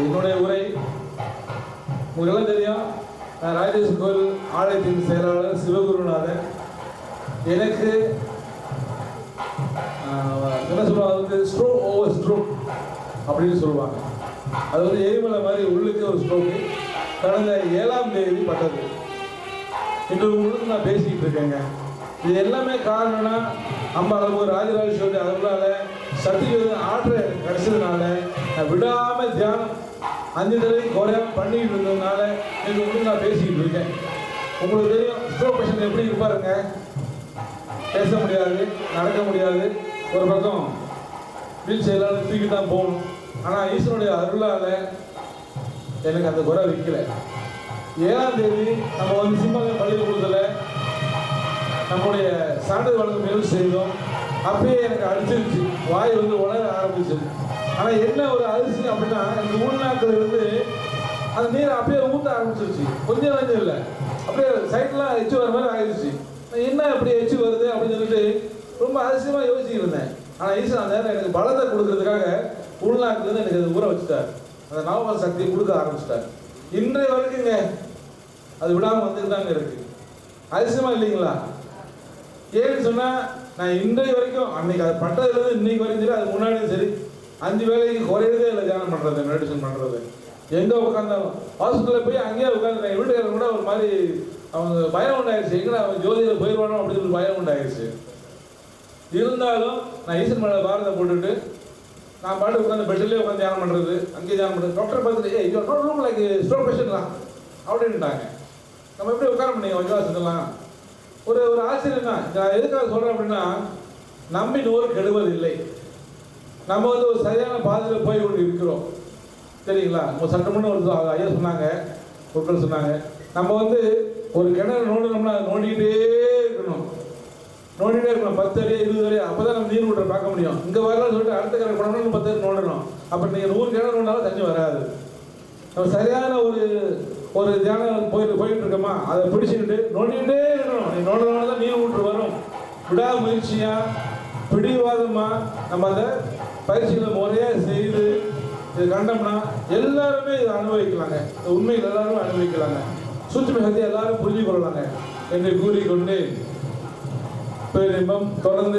என்னுடைய உரை உங்களுக்கெல்லாம் தெரியும். நான் ராஜேஷ் கோயில் ஆலயத்தின் செயலாளர் சிவகுருநாதன். எனக்கு என்ன சொல்லுவாங்க, வந்து ஸ்ட்ரோக் ஓவர் ஸ்ட்ரோக் அப்படின்னு சொல்லுவாங்க. அது வந்து எரிமலை மாதிரி உள்ளுக்கு ஒரு ஸ்ட்ரோக்கு கடந்த 7ஆம் தேதி பட்டது. இன்று உங்களுக்கு நான் பேசிக்கிட்டு இருக்கேங்க. இது எல்லாமே காரணம்னா நம்ம அளவுக்கு ராஜராஜேஸ்வரி அதனால சத்தியோட ஆற்றல் கிடைச்சதுனால நான் விடாமல் தியானம் 5 தடவை குறையாம பண்ணிக்கிட்டு இருந்ததுனால எனக்கு நான் பேசிக்கிட்டு இருக்கேன். உங்களுக்கு தெரியும் ஸ்ட்ரோக் பேஷண்ட் எப்படி இருப்பாருங்க. பேச முடியாது, நடக்க முடியாது, ஒரு பக்கம் வீல் செயலாளர் தூக்கி தான் போகணும். ஆனால் ஈஸ்வரனுடைய அருளால் எனக்கு அந்த குறை வைக்கல. 7ஆம் தேதி நம்ம வந்து சிம்மங்கள் பள்ளிக்கூடத்தில் நம்முடைய சான்றிதழ் வழங்கும் நிகழ்ச்சி செய்தோம். அப்பயே எனக்கு அடிச்சிருச்சு, வாய் வந்து உணர ஆரம்பிச்சு. ஆனால் என்ன ஒரு அதிர்ச்சி அப்படின்னா எனக்கு உள்நாக்கில் இருந்து அந்த நீர் அப்படியே ஊற்ற ஆரம்பிச்சிருச்சு. கொஞ்சம் கொஞ்சம் இல்லை, அப்படியே சைட்லாம் எச்சு வர மாதிரி ஆயிடுச்சு. என்ன அப்படி எச்சு வருது அப்படின்னு சொல்லிட்டு ரொம்ப அதிசயமாக யோசிச்சுட்டு இருந்தேன். ஆனால் ஈஸ்வரன் அந்த நேரம் எனக்கு பலத்தை கொடுக்கறதுக்காக உள்நாக்குலேருந்து எனக்கு அது ஊற வச்சுட்டார். அந்த நவபால சக்தியை கொடுக்க ஆரம்பிச்சிட்டார். இன்றைய வரைக்குங்க அது விடாமல் வந்துட்டு தாங்க இருக்கு. அதிசயமா இல்லைங்களா? ஏன்னு சொன்னால் நான் இன்றைய வரைக்கும் அன்னைக்கு அது பட்டதுலேருந்து இன்னைக்கு வரைக்கும் சரி, அது முன்னாடியும் சரி 5 வேளைக்கு குறையதே இல்லை. தியானம் பண்ணுறது, மெடிடேஷன் பண்ணுறது. எங்கே உட்காந்தாலும் ஹாஸ்பிட்டலில் போய் அங்கேயே உட்காந்து என் வீட்டுக்காரங்க கூட ஒரு மாதிரி அவங்க பயம் உண்டாயிடுச்சு. எங்கன்னா அவன் ஜோதியில் போயிடுவானோ அப்படின்னு ஒரு பயம் உண்டாயிடுச்சு. இருந்தாலும் நான் ஈஸ்வரன் மேலே பாரத்தை போட்டுட்டு நான் பாட்டு உட்காந்து பெட்டிலே உட்காந்து தியானம் பண்ணுறது, அங்கேயே தியானம் பண்ணுறது. டாக்டர் பார்த்துட்டு ரூம் லைக் ஸ்ட்ரோக் பேஷண்ட் தான் அப்படின்ட்டாங்க. நம்ம எப்படி உட்கார முடியும் விசுவாசத்தெல்லாம்? ஒரு ஒரு ஆச்சரியம் தான். நான் எதுக்காக சொல்கிறேன் அப்படின்னா, நம்பி நூறு கெடுவது இல்லை. நம்ம வந்து ஒரு சரியான பாதையில் போய் கொண்டு இருக்கிறோம். சரிங்களா? ஒரு சட்டமுன்னு ஒரு ஐயா சொன்னாங்க, பொருட்கள் சொன்னாங்க, நம்ம வந்து ஒரு கிணறு நோண்டணும்னா அதை நோண்டிகிட்டே இருக்கணும். 10 அடி 20 அடி, அப்போ தான் நம்ம நீர் விட்டுற பார்க்க முடியும். இங்கே வரலாம்னு சொல்லிட்டு அடுத்த கிணறு போனோம்னா 10 அடி நோண்டணும். அப்போ நீங்கள் 100 கிணறு நோண்டாலும் தண்ணி வராது. நம்ம சரியான ஒரு தியானம் போயிட்டு இருக்கோமா, அதை பிடிச்சிக்கிட்டு நோண்டிகிட்டே இருக்கணும். நீ நோண்டனால தான் நீர் விட்டு வரும். விடாமுயற்சியாக பிடிவாதமாக நம்ம அதை பயிற்சிகளை முறையாக செய்து இது கண்டோம்னா எல்லாருமே இதை அனுபவிக்கலாங்க. இந்த உண்மையில் எல்லாருமே அனுபவிக்கலாங்க. சூட்சும சக்தி எல்லாரும் புரிஞ்சு கொள்ளலாங்க என்று கூறிக்கொண்டு பெருமிதம் தொடர்ந்து